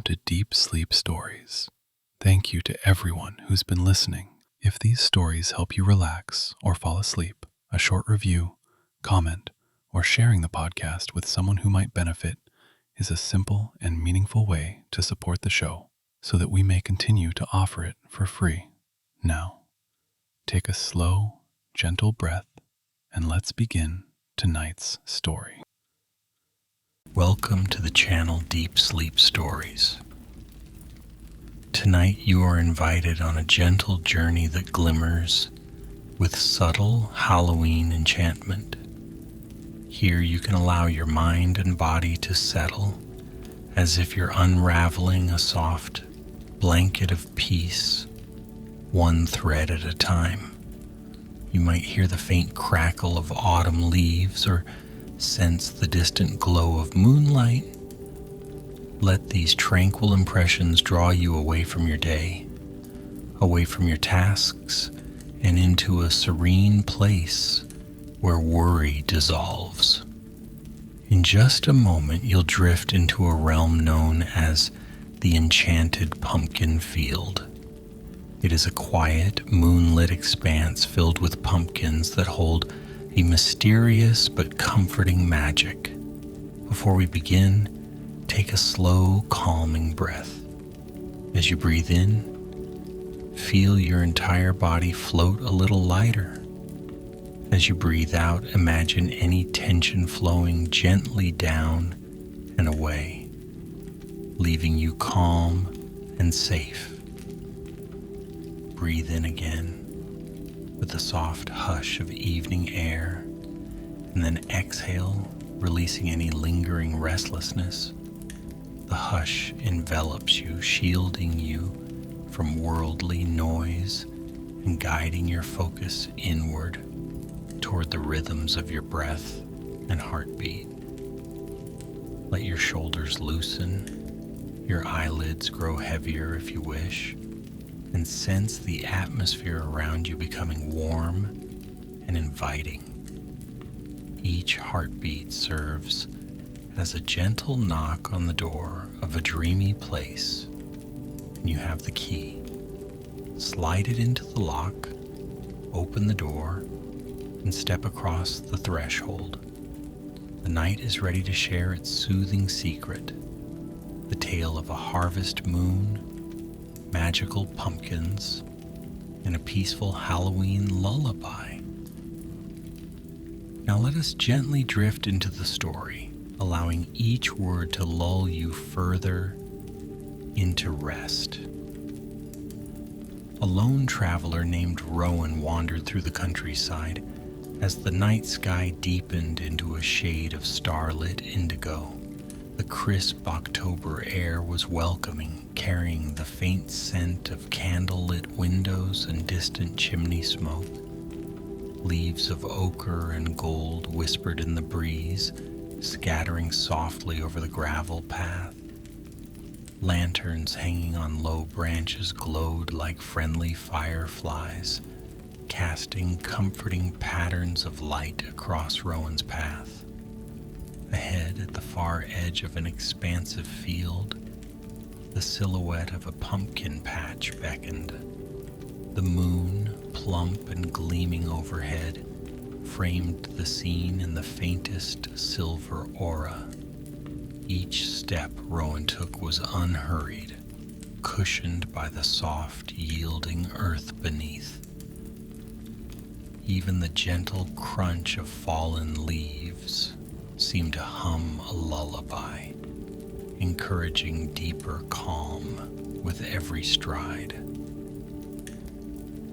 to Deep Sleep Stories. Thank you to everyone who's been listening. If these stories help you relax or fall asleep, a short review, comment, or sharing the podcast with someone who might benefit is a simple and meaningful way to support the show so that we may continue to offer it for free. Now, take a slow, gentle breath and let's begin tonight's story. Welcome to the channel Deep Sleep Stories. Tonight you are invited on a gentle journey that glimmers with subtle Halloween enchantment. Here you can allow your mind and body to settle as if you're unraveling a soft blanket of peace, one thread at a time. You might hear the faint crackle of autumn leaves or sense the distant glow of moonlight. Let these tranquil impressions draw you away from your day, away from your tasks, and into a serene place where worry dissolves. In just a moment, you'll drift into a realm known as the Enchanted Pumpkin Field. It is a quiet, moonlit expanse filled with pumpkins that hold a mysterious but comforting magic. Before we begin, take a slow, calming breath. As you breathe in, feel your entire body float a little lighter. As you breathe out, imagine any tension flowing gently down and away, leaving you calm and safe. Breathe in again with the soft hush of evening air, and then exhale, releasing any lingering restlessness. The hush envelops you, shielding you from worldly noise and guiding your focus inward toward the rhythms of your breath and heartbeat. Let your shoulders loosen, your eyelids grow heavier if you wish, and sense the atmosphere around you becoming warm and inviting. Each heartbeat serves as a gentle knock on the door of a dreamy place, and you have the key. Slide it into the lock, open the door, and step across the threshold. The night is ready to share its soothing secret, the tale of a harvest moon, magical pumpkins, and a peaceful Halloween lullaby. Now let us gently drift into the story, allowing each word to lull you further into rest. A lone traveler named Rowan wandered through the countryside as the night sky deepened into a shade of starlit indigo. The crisp October air was welcoming, carrying the faint scent of candle-lit windows and distant chimney smoke. Leaves of ochre and gold whispered in the breeze, scattering softly over the gravel path. Lanterns hanging on low branches glowed like friendly fireflies, casting comforting patterns of light across Rowan's path. Ahead, at the far edge of an expansive field, the silhouette of a pumpkin patch beckoned. The moon, plump and gleaming overhead, framed the scene in the faintest silver aura. Each step Rowan took was unhurried, cushioned by the soft, yielding earth beneath. Even the gentle crunch of fallen leaves seemed to hum a lullaby, encouraging deeper calm with every stride.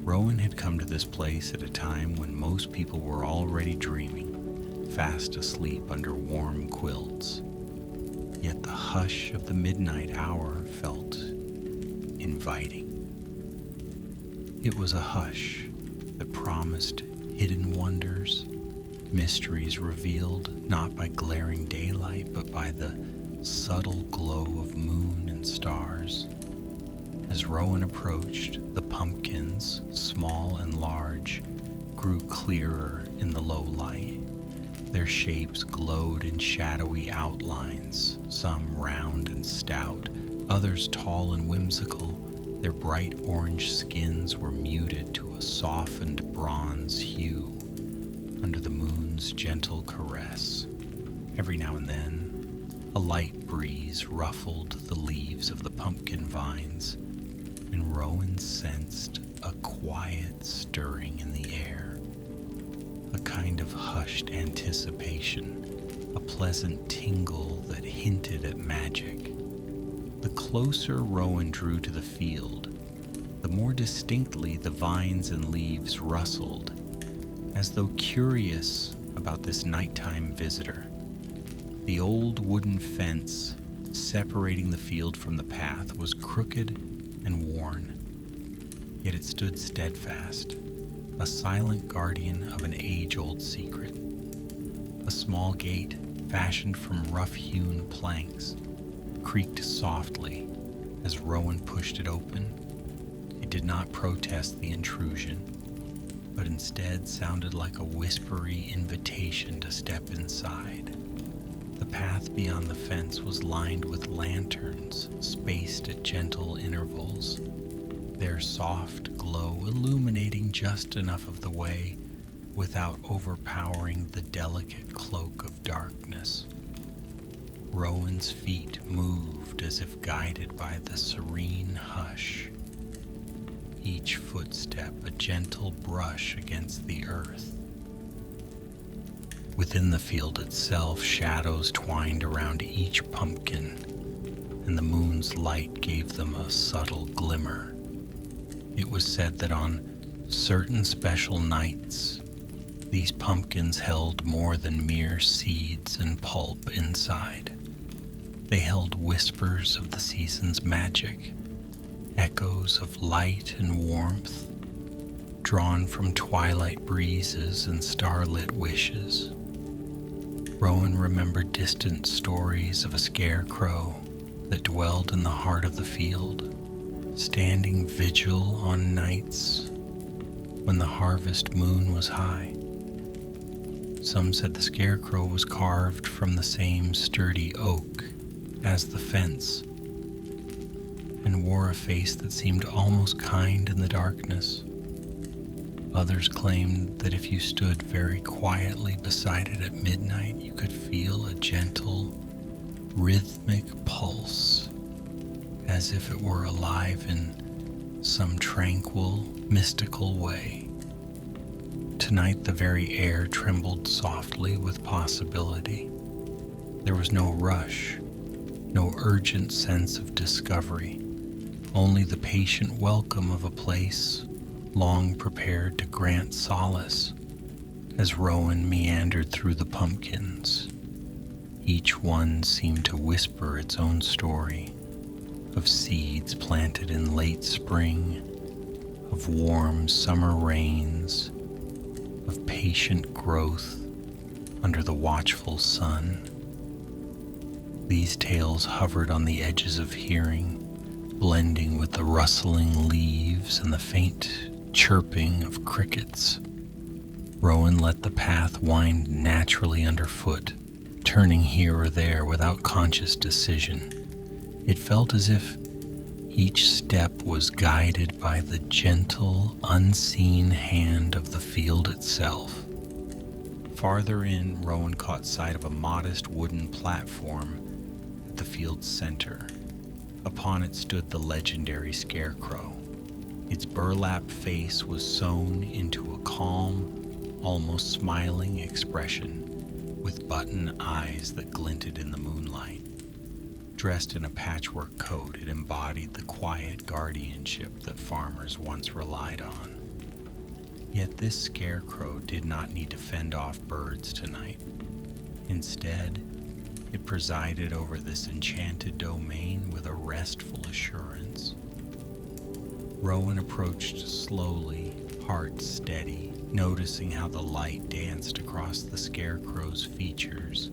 Rowan had come to this place at a time when most people were already dreaming, fast asleep under warm quilts. Yet the hush of the midnight hour felt inviting. It was a hush that promised hidden wonders, mysteries revealed not by glaring daylight but by the subtle glow of moon and stars. As Rowan approached, the pumpkins, small and large, grew clearer in the low light. Their shapes glowed in shadowy outlines, some round and stout, Others tall and whimsical, their bright orange skins were muted to a softened bronze hue under the moon's gentle caress. Every now and then, a light breeze ruffled the leaves of the pumpkin vines, and Rowan sensed a quiet stirring in the air, a kind of hushed anticipation, a pleasant tingle that hinted at magic. The closer Rowan drew to the field, the more distinctly the vines and leaves rustled, as though curious about this nighttime visitor. The old wooden fence separating the field from the path was crooked and worn, yet it stood steadfast, a silent guardian of an age-old secret. A small gate, fashioned from rough-hewn planks, creaked softly as Rowan pushed it open. It did not protest the intrusion, but instead sounded like a whispery invitation to step inside. The path beyond the fence was lined with lanterns spaced at gentle intervals, their soft glow illuminating just enough of the way without overpowering the delicate cloak of darkness. Rowan's feet moved as if guided by the serene hush, each footstep a gentle brush against the earth. Within the field itself, shadows twined around each pumpkin, and the moon's light gave them a subtle glimmer. It was said that on certain special nights, these pumpkins held more than mere seeds and pulp inside. They held whispers of the season's magic, echoes of light and warmth, drawn from twilight breezes and starlit wishes. Rowan remembered distant stories of a scarecrow that dwelled in the heart of the field, standing vigil on nights when the harvest moon was high. Some said the scarecrow was carved from the same sturdy oak as the fence, and wore a face that seemed almost kind in the darkness. Others claimed that if you stood very quietly beside it at midnight, you could feel a gentle, rhythmic pulse, as if it were alive in some tranquil, mystical way. Tonight the very air trembled softly with possibility. There was no rush, no urgent sense of discovery, only the patient welcome of a place long prepared to grant solace. As Rowan meandered through the pumpkins, each one seemed to whisper its own story of seeds planted in late spring, of warm summer rains, of patient growth under the watchful sun. These tales hovered on the edges of hearing, blending with the rustling leaves and the faint chirping of crickets. Rowan let the path wind naturally underfoot, turning here or there without conscious decision. It felt as if each step was guided by the gentle, unseen hand of the field itself. Farther in, Rowan caught sight of a modest wooden platform at the field's center. Upon it stood the legendary scarecrow. Its burlap face was sewn into a calm, almost smiling expression, with button eyes that glinted in the moonlight. Dressed in a patchwork coat, it embodied the quiet guardianship that farmers once relied on. Yet this scarecrow did not need to fend off birds tonight. Instead, it presided over this enchanted domain with a restful assurance. Rowan approached slowly, heart steady, noticing how the light danced across the scarecrow's features.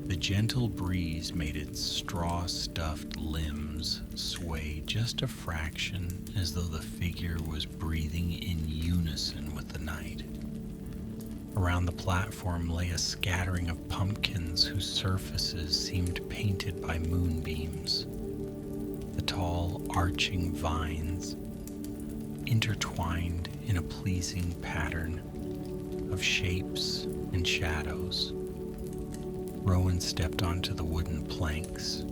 The gentle breeze made its straw-stuffed limbs sway just a fraction, as though the figure was breathing in unison with the night. Around the platform lay a scattering of pumpkins whose surfaces seemed painted by moonbeams. tall, arching vines intertwined in a pleasing pattern of shapes and shadows. Rowan stepped onto the wooden planks,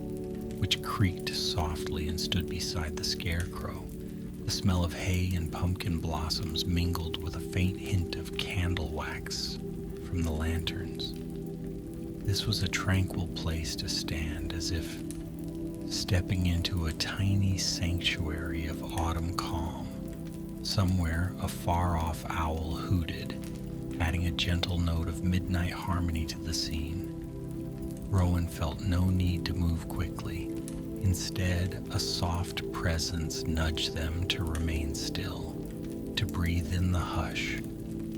which creaked softly, and stood beside the scarecrow. The smell of hay and pumpkin blossoms mingled with a faint hint of candle wax from the lanterns. This was a tranquil place to stand, as if stepping into a tiny sanctuary of autumn calm. Somewhere, a far-off owl hooted, adding a gentle note of midnight harmony to the scene. Rowan felt no need to move quickly. Instead, a soft presence nudged them to remain still, to breathe in the hush,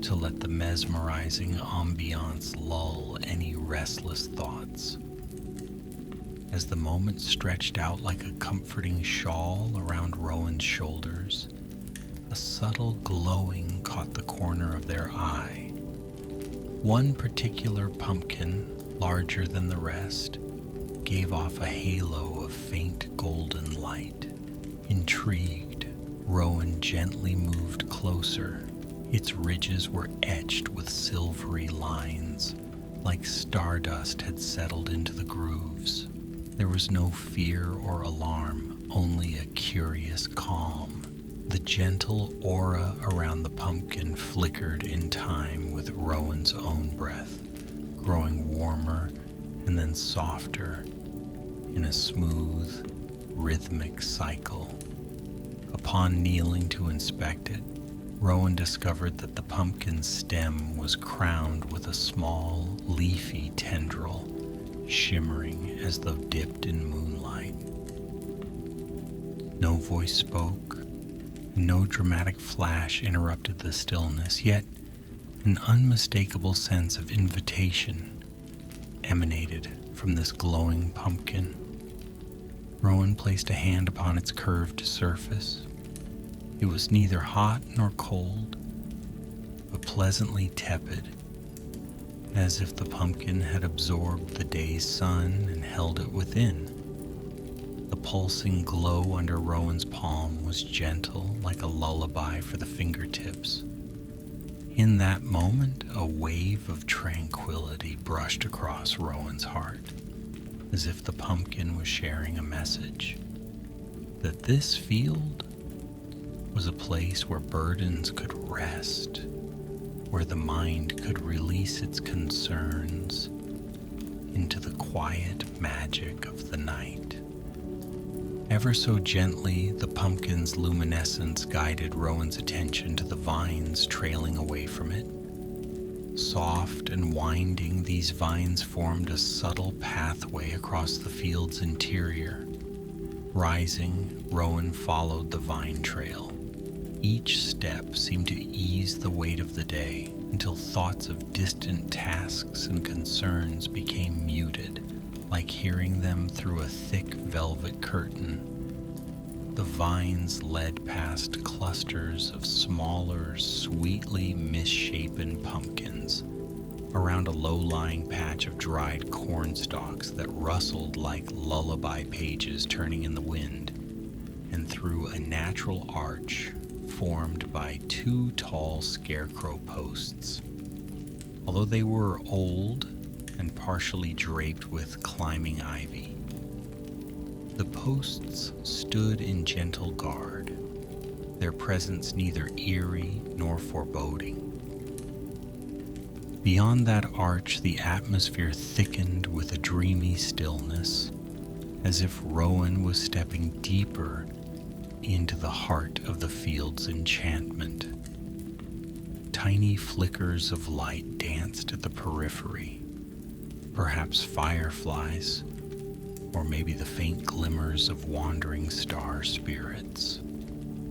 to let the mesmerizing ambience lull any restless thoughts. As the moment stretched out like a comforting shawl around Rowan's shoulders, a subtle glowing caught the corner of their eye. One particular pumpkin, larger than the rest, gave off a halo of faint golden light. Intrigued, Rowan gently moved closer. Its ridges were etched with silvery lines, like stardust had settled into the grooves. There was no fear or alarm, only a curious calm. The gentle aura around the pumpkin flickered in time with Rowan's own breath, growing warmer and then softer in a smooth, rhythmic cycle. Upon kneeling to inspect it, Rowan discovered that the pumpkin's stem was crowned with a small, leafy tendril, shimmering as though dipped in moonlight. No voice spoke, no dramatic flash interrupted the stillness, yet an unmistakable sense of invitation emanated from this glowing pumpkin. Rowan placed a hand upon its curved surface. It was neither hot nor cold, but pleasantly tepid, as if the pumpkin had absorbed the day's sun and held it within. The pulsing glow under Rowan's palm was gentle, like a lullaby for the fingertips. In that moment, a wave of tranquility brushed across Rowan's heart, as if the pumpkin was sharing a message that this field was a place where burdens could rest, where the mind could release its concerns into the quiet magic of the night. Ever so gently, the pumpkin's luminescence guided Rowan's attention to the vines trailing away from it. Soft and winding, these vines formed a subtle pathway across the field's interior. Rising, Rowan followed the vine trail. Each step seemed to ease the weight of the day until thoughts of distant tasks and concerns became muted, like hearing them through a thick velvet curtain. The vines led past clusters of smaller, sweetly misshapen pumpkins, around a low-lying patch of dried corn stalks that rustled like lullaby pages turning in the wind, and through a natural arch formed by two tall scarecrow posts. Although they were old and partially draped with climbing ivy, the posts stood in gentle guard, their presence neither eerie nor foreboding. Beyond that arch, the atmosphere thickened with a dreamy stillness, as if Rowan was stepping deeper into the heart of the field's enchantment. Tiny flickers of light danced at the periphery, perhaps fireflies, or maybe the faint glimmers of wandering star spirits.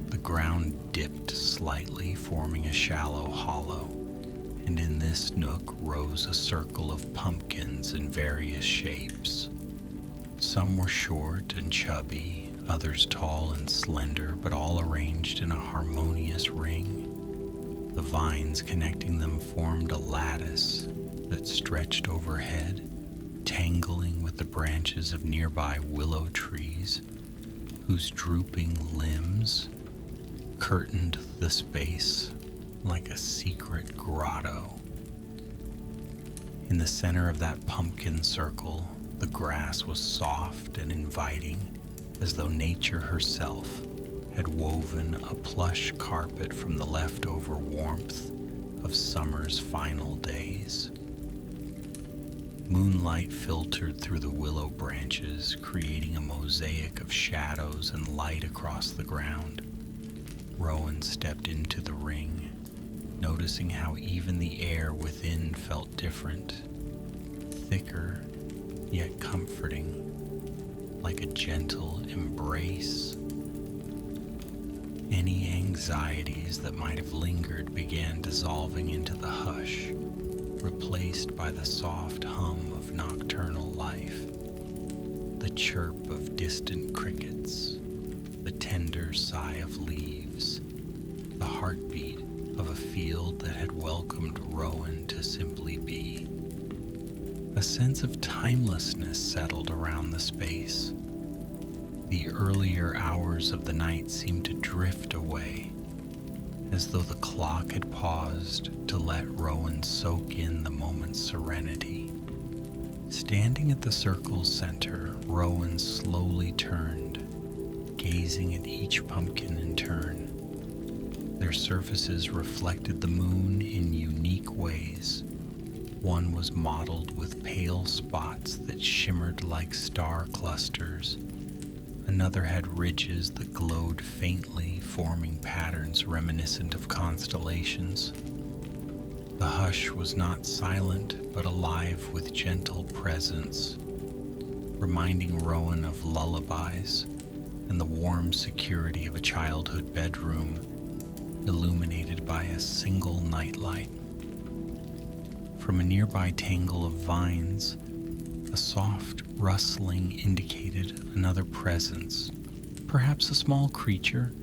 The ground dipped slightly, forming a shallow hollow, and in this nook rose a circle of pumpkins in various shapes. Some were short and chubby, others tall and slender, but all arranged in a harmonious ring. The vines connecting them formed a lattice that stretched overhead, tangling with the branches of nearby willow trees, whose drooping limbs curtained the space like a secret grotto. In the center of that pumpkin circle, the grass was soft and inviting, as though nature herself had woven a plush carpet from the leftover warmth of summer's final days. Moonlight filtered through the willow branches, creating a mosaic of shadows and light across the ground. Rowan stepped into the ring, noticing how even the air within felt different, thicker yet comforting, like a gentle embrace. Any anxieties that might have lingered began dissolving into the hush, replaced by the soft hum of nocturnal life, the chirp of distant crickets, the tender sigh of leaves, the heartbeat of a field that had welcomed Rowan to simply be. A sense of timelessness settled around the space. The earlier hours of the night seemed to drift away, as though the clock had paused to let Rowan soak in the moment's serenity. Standing at the circle's center, Rowan slowly turned, gazing at each pumpkin in turn. Their surfaces reflected the moon in unique ways. One was mottled with pale spots that shimmered like star clusters. Another had ridges that glowed faintly, forming patterns reminiscent of constellations. The hush was not silent, but alive with gentle presence, reminding Rowan of lullabies and the warm security of a childhood bedroom, illuminated by a single nightlight. From a nearby tangle of vines, a soft rustling indicated another presence, perhaps a small creature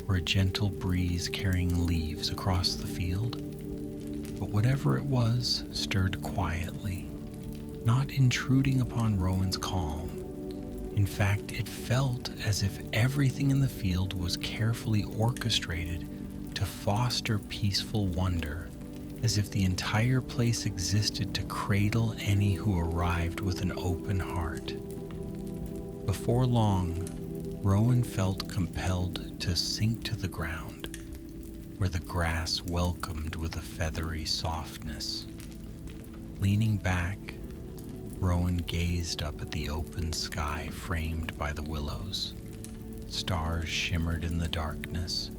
or a gentle breeze carrying leaves across the field. But whatever it was stirred quietly, not intruding upon Rowan's calm. In fact, it felt as if everything in the field was carefully orchestrated to foster peaceful wonder, as if the entire place existed to cradle any who arrived with an open heart. Before long, Rowan felt compelled to sink to the ground, where the grass welcomed with a feathery softness. Leaning back, Rowan gazed up at the open sky framed by the willows. Stars shimmered in the darkness.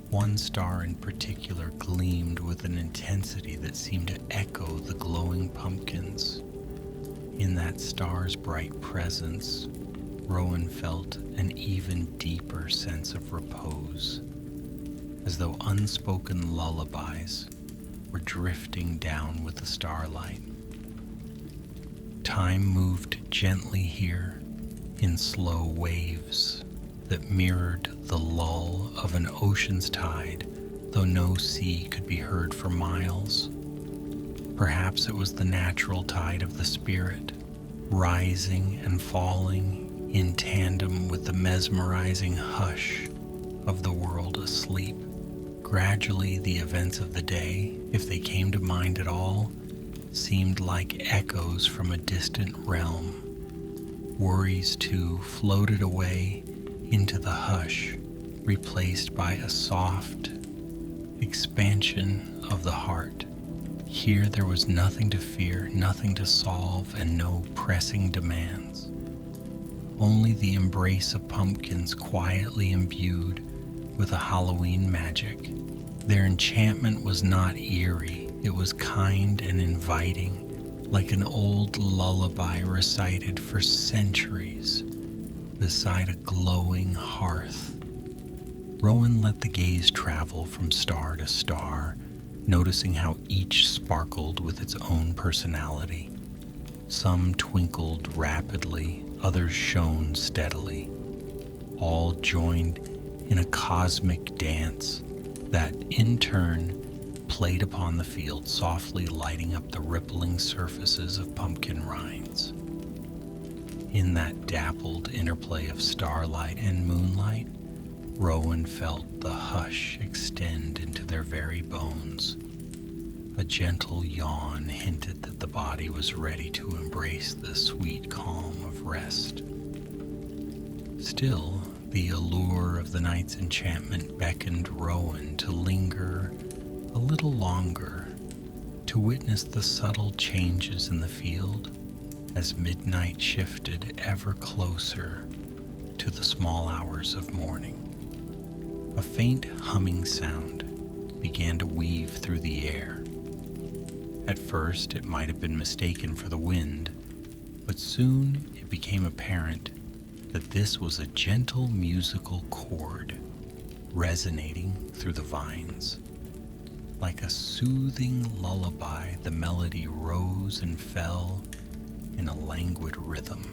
One star in particular gleamed with an intensity that seemed to echo the glowing pumpkins. In that star's bright presence, Rowan felt an even deeper sense of repose, as though unspoken lullabies were drifting down with the starlight. Time moved gently here in slow waves that mirrored the lull of an ocean's tide, though no sea could be heard for miles. Perhaps it was the natural tide of the spirit, rising and falling in tandem with the mesmerizing hush of the world asleep. Gradually, the events of the day, if they came to mind at all, seemed like echoes from a distant realm. Worries, too, floated away into the hush, replaced by a soft expansion of the heart. Here there was nothing to fear, nothing to solve, and no pressing demands. Only the embrace of pumpkins quietly imbued with a Halloween magic. Their enchantment was not eerie, it was kind and inviting, like an old lullaby recited for centuries beside a glowing hearth. Rowan let the gaze travel from star to star, noticing how each sparkled with its own personality. Some twinkled rapidly, others shone steadily. All joined in a cosmic dance that, in turn, played upon the field, softly lighting up the rippling surfaces of pumpkin rinds. In that dappled interplay of starlight and moonlight, Rowan felt the hush extend into their very bones. A gentle yawn hinted that the body was ready to embrace the sweet calm of rest. Still, the allure of the night's enchantment beckoned Rowan to linger a little longer, to witness the subtle changes in the field as midnight shifted ever closer to the small hours of morning. A faint humming sound began to weave through the air. At first, it might have been mistaken for the wind, but soon it became apparent that this was a gentle musical chord resonating through the vines. Like a soothing lullaby, the melody rose and fell in a languid rhythm.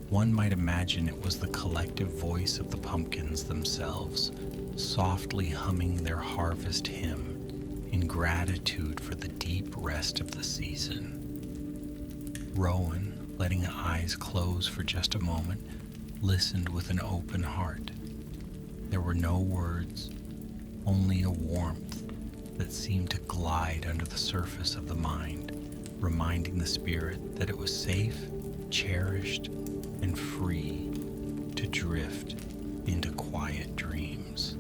One might imagine it was the collective voice of the pumpkins themselves, softly humming their harvest hymn in gratitude for the deep rest of the season. Rowan, letting eyes close for just a moment, listened with an open heart. There were no words, only a warmth that seemed to glide under the surface of the mind, reminding the spirit that it was safe, cherished, and free to drift into quiet dreams.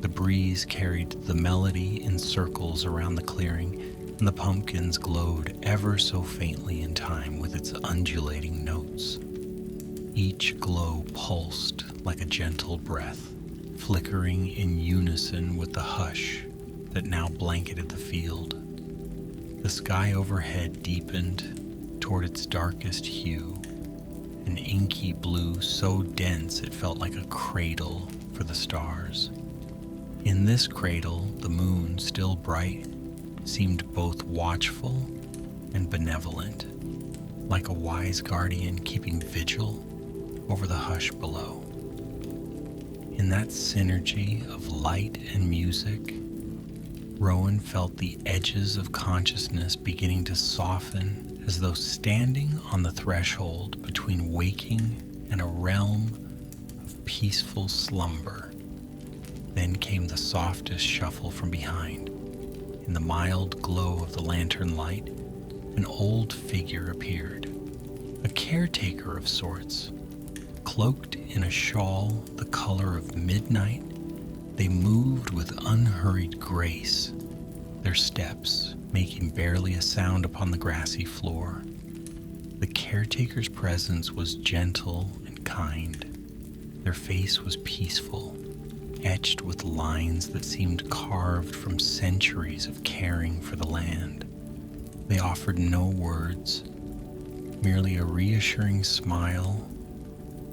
The breeze carried the melody in circles around the clearing, and the pumpkins glowed ever so faintly in time with its undulating notes. Each glow pulsed like a gentle breath, flickering in unison with the hush that now blanketed the field. The sky overhead deepened toward its darkest hue, an inky blue so dense it felt like a cradle for the stars. In this cradle, the moon, still bright, seemed both watchful and benevolent, like a wise guardian keeping vigil over the hush below. In that synergy of light and music, Rowan felt the edges of consciousness beginning to soften, as though standing on the threshold between waking and a realm of peaceful slumber. Then came the softest shuffle from behind. In the mild glow of the lantern light, an old figure appeared, a caretaker of sorts. Cloaked in a shawl the color of midnight, they moved with unhurried grace, their steps making barely a sound upon the grassy floor. The caretaker's presence was gentle and kind. Their face was peaceful, etched with lines that seemed carved from centuries of caring for the land. They offered no words, merely a reassuring smile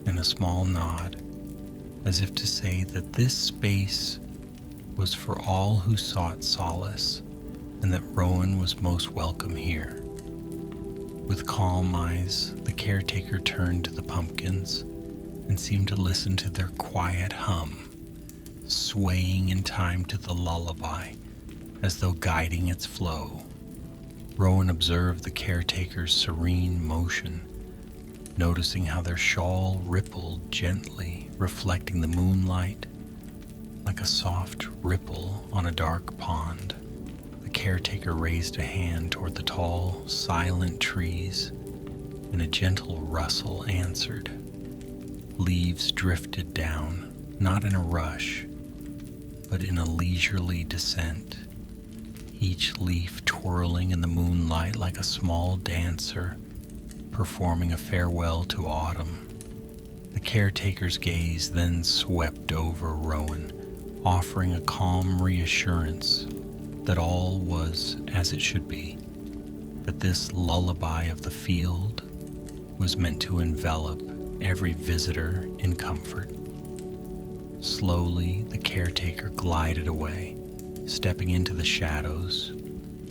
and a small nod, as if to say that this space was for all who sought solace, and that Rowan was most welcome here. With calm eyes, the caretaker turned to the pumpkins and seemed to listen to their quiet hum, swaying in time to the lullaby as though guiding its flow. Rowan observed the caretaker's serene motion, noticing how their shawl rippled gently, reflecting the moonlight like a soft ripple on a dark pond. The caretaker raised a hand toward the tall, silent trees, and a gentle rustle answered. Leaves drifted down, not in a rush, but in a leisurely descent, each leaf twirling in the moonlight like a small dancer performing a farewell to autumn. The caretaker's gaze then swept over Rowan, offering a calm reassurance that all was as it should be, that this lullaby of the field was meant to envelop every visitor in comfort. Slowly, the caretaker glided away, stepping into the shadows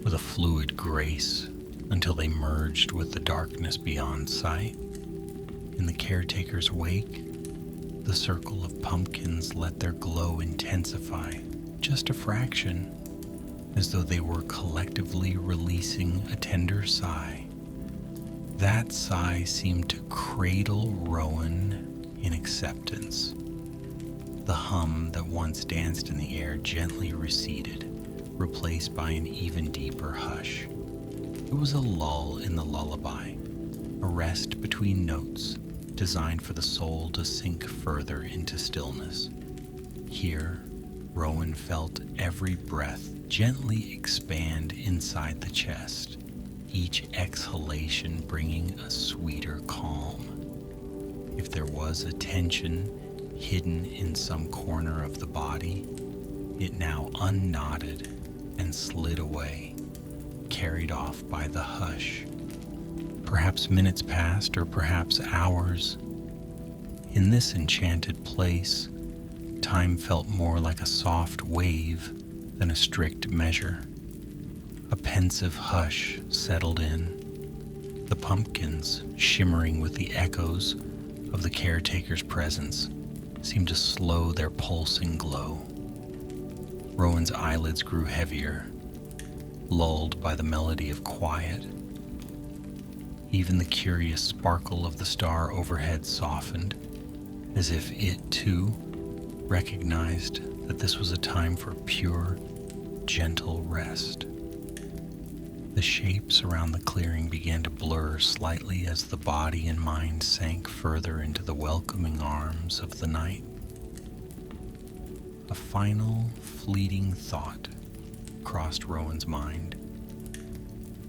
with a fluid grace until they merged with the darkness beyond sight. In the caretaker's wake, the circle of pumpkins let their glow intensify just a fraction, as though they were collectively releasing a tender sigh. That sigh seemed to cradle Rowan in acceptance. The hum that once danced in the air gently receded, replaced by an even deeper hush. It was a lull in the lullaby, a rest between notes, designed for the soul to sink further into stillness. Here, Rowan felt every breath gently expand inside the chest, each exhalation bringing a sweeter calm. If there was a tension hidden in some corner of the body, it now unknotted and slid away, carried off by the hush. Perhaps minutes passed, or perhaps hours. In this enchanted place, time felt more like a soft wave than a strict measure. A pensive hush settled in. The pumpkins, shimmering with the echoes of the caretaker's presence, seemed to slow their pulsing glow. Rowan's eyelids grew heavier, lulled by the melody of quiet. Even the curious sparkle of the star overhead softened, as if it, too, recognized that this was a time for pure, gentle rest. The shapes around the clearing began to blur slightly as the body and mind sank further into the welcoming arms of the night. A final, fleeting thought crossed Rowan's mind,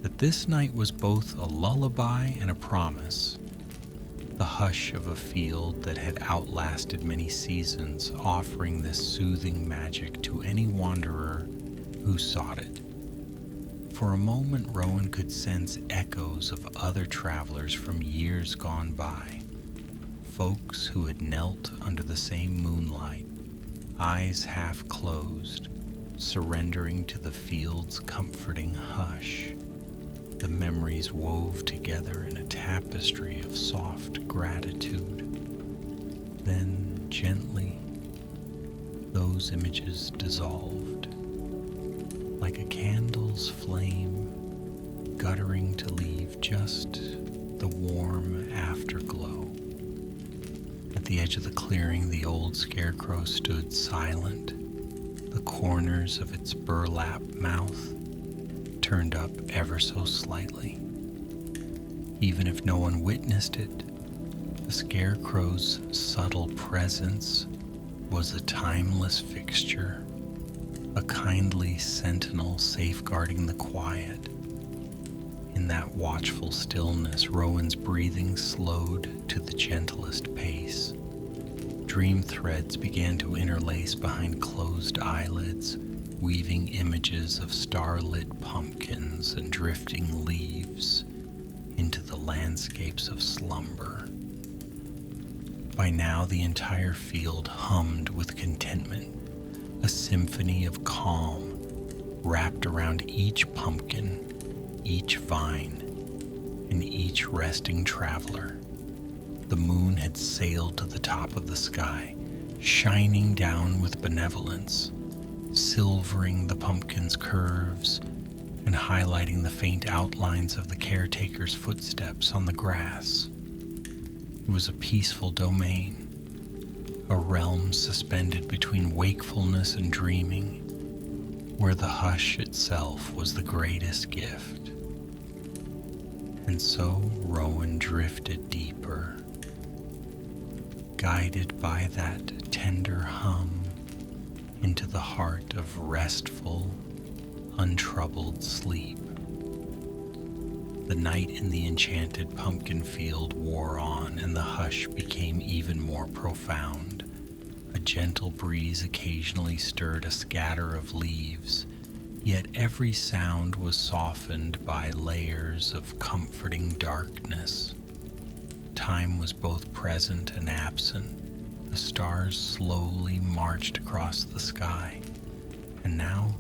that this night was both a lullaby and a promise, the hush of a field that had outlasted many seasons, offering this soothing magic to any wanderer who sought it. For a moment, Rowan could sense echoes of other travelers from years gone by, folks who had knelt under the same moonlight, eyes half closed, surrendering to the field's comforting hush. The memories wove together in a tapestry of soft gratitude. Then, gently, those images dissolved, like a candle's flame, guttering to leave just the warm afterglow. At the edge of the clearing, the old scarecrow stood silent, the corners of its burlap mouth turned up ever so slightly. Even if no one witnessed it, the scarecrow's subtle presence was a timeless fixture, a kindly sentinel safeguarding the quiet. In that watchful stillness, Rowan's breathing slowed to the gentlest pace. Dream threads began to interlace behind closed eyelids, weaving images of starlit pumpkins and drifting leaves into the landscapes of slumber. By now, the entire field hummed with contentment, a symphony of calm wrapped around each pumpkin, each vine, and each resting traveler. The moon had sailed to the top of the sky, shining down with benevolence, silvering the pumpkin's curves and highlighting the faint outlines of the caretaker's footsteps on the grass. It was a peaceful domain, a realm suspended between wakefulness and dreaming, where the hush itself was the greatest gift. And so Rowan drifted deeper, guided by that tender hum, into the heart of restful, untroubled sleep. The night in the Enchanted Pumpkin Field wore on, and the hush became even more profound. A gentle breeze occasionally stirred a scatter of leaves, yet every sound was softened by layers of comforting darkness. Time was both present and absent. The stars slowly marched across the sky, and now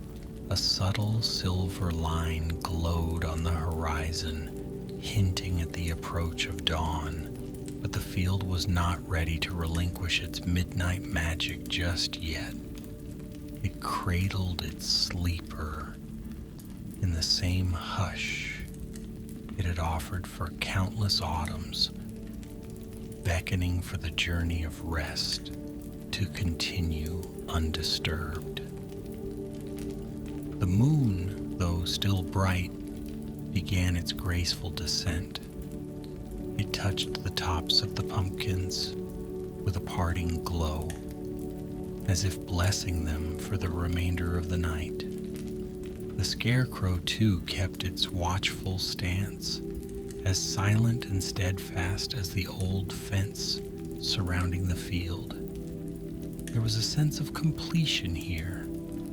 a subtle silver line glowed on the horizon, hinting at the approach of dawn. But the field was not ready to relinquish its midnight magic just yet. It cradled its sleeper in the same hush it it had offered for countless autumns, beckoning for the journey of rest to continue undisturbed. The moon, though still bright, began its graceful descent. It touched the tops of the pumpkins with a parting glow, as if blessing them for the remainder of the night. The scarecrow, too, kept its watchful stance, as silent and steadfast as the old fence surrounding the field. There was a sense of completion here,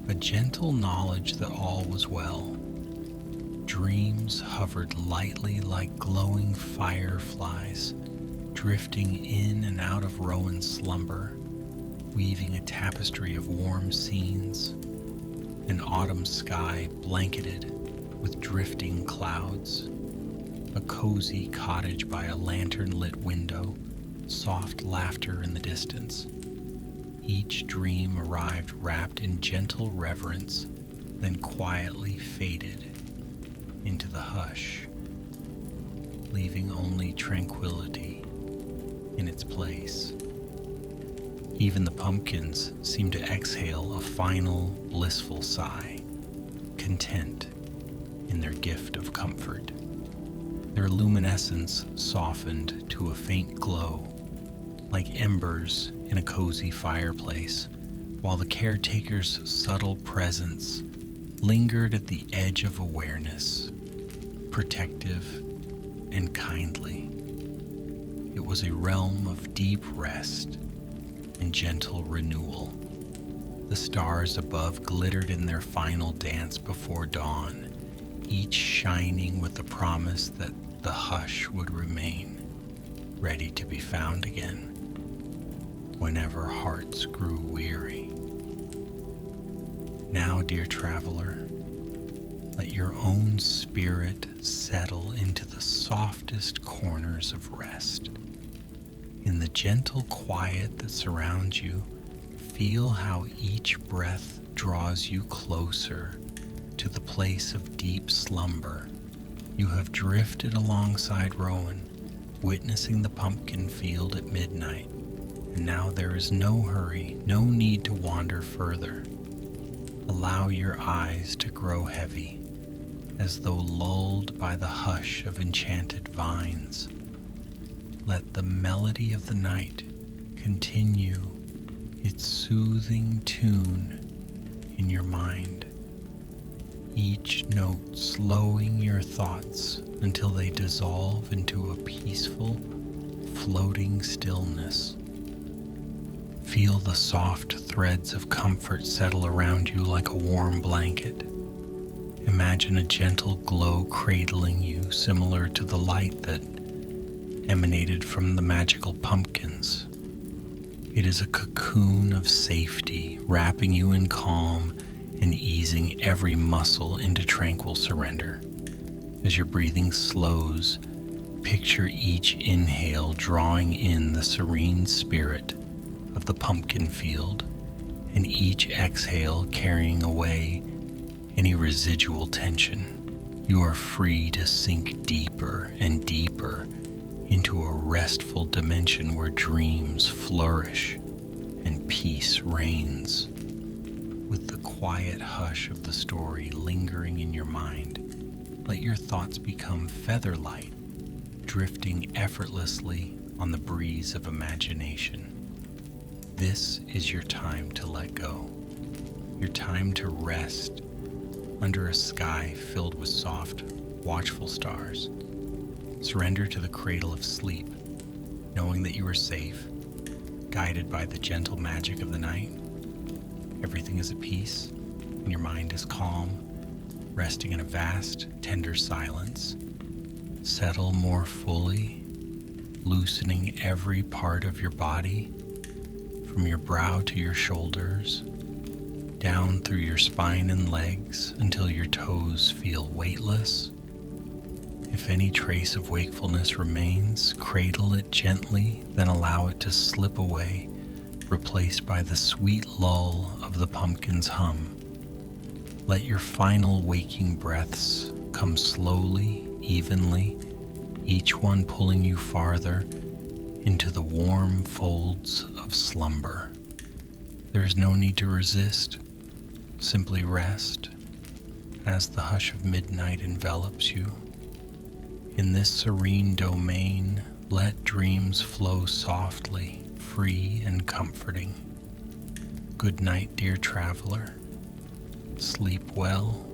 a gentle knowledge that all was well. Dreams hovered lightly like glowing fireflies, drifting in and out of Rowan's slumber, weaving a tapestry of warm scenes, an autumn sky blanketed with drifting clouds, a cozy cottage by a lantern-lit window, soft laughter in the distance. Each dream arrived wrapped in gentle reverence, then quietly faded into the hush, leaving only tranquility in its place. Even the pumpkins seemed to exhale a final blissful sigh, content in their gift of comfort. Their luminescence softened to a faint glow, like embers in a cozy fireplace, while the caretaker's subtle presence lingered at the edge of awareness, protective and kindly. It was a realm of deep rest and gentle renewal. The stars above glittered in their final dance before dawn, each shining with the promise that the hush would remain, ready to be found again whenever hearts grew weary. Now, dear traveler, let your own spirit settle into the softest corners of rest. In the gentle quiet that surrounds you, feel how each breath draws you closer to the place of deep slumber. You have drifted alongside Rowan, witnessing the pumpkin field at midnight, and now there is no hurry, no need to wander further. Allow your eyes to grow heavy, as though lulled by the hush of enchanted vines. Let the melody of the night continue its soothing tune in your mind, each note slowing your thoughts until they dissolve into a peaceful, floating stillness. Feel the soft threads of comfort settle around you like a warm blanket. Imagine a gentle glow cradling you, similar to the light that emanated from the magical pumpkins. It is a cocoon of safety, wrapping you in calm and easing every muscle into tranquil surrender. As your breathing slows, picture each inhale drawing in the serene spirit of the pumpkin field, and each exhale carrying away any residual tension. You are free to sink deeper and deeper into a restful dimension where dreams flourish and peace reigns. With the quiet hush of the story lingering in your mind, let your thoughts become feather light, drifting effortlessly on the breeze of imagination. This is your time to let go, your time to rest under a sky filled with soft, watchful stars. Surrender to the cradle of sleep, knowing that you are safe, guided by the gentle magic of the night. Everything is at peace, and your mind is calm, resting in a vast, tender silence. Settle more fully, loosening every part of your body, from your brow to your shoulders, down through your spine and legs until your toes feel weightless. If any trace of wakefulness remains, cradle it gently, then allow it to slip away, replaced by the sweet lull of the pumpkin's hum. Let your final waking breaths come slowly, evenly, each one pulling you farther into the warm folds of slumber. There is no need to resist, simply rest as the hush of midnight envelops you. In this serene domain, let dreams flow softly, free and comforting. Good night, dear traveler. Sleep well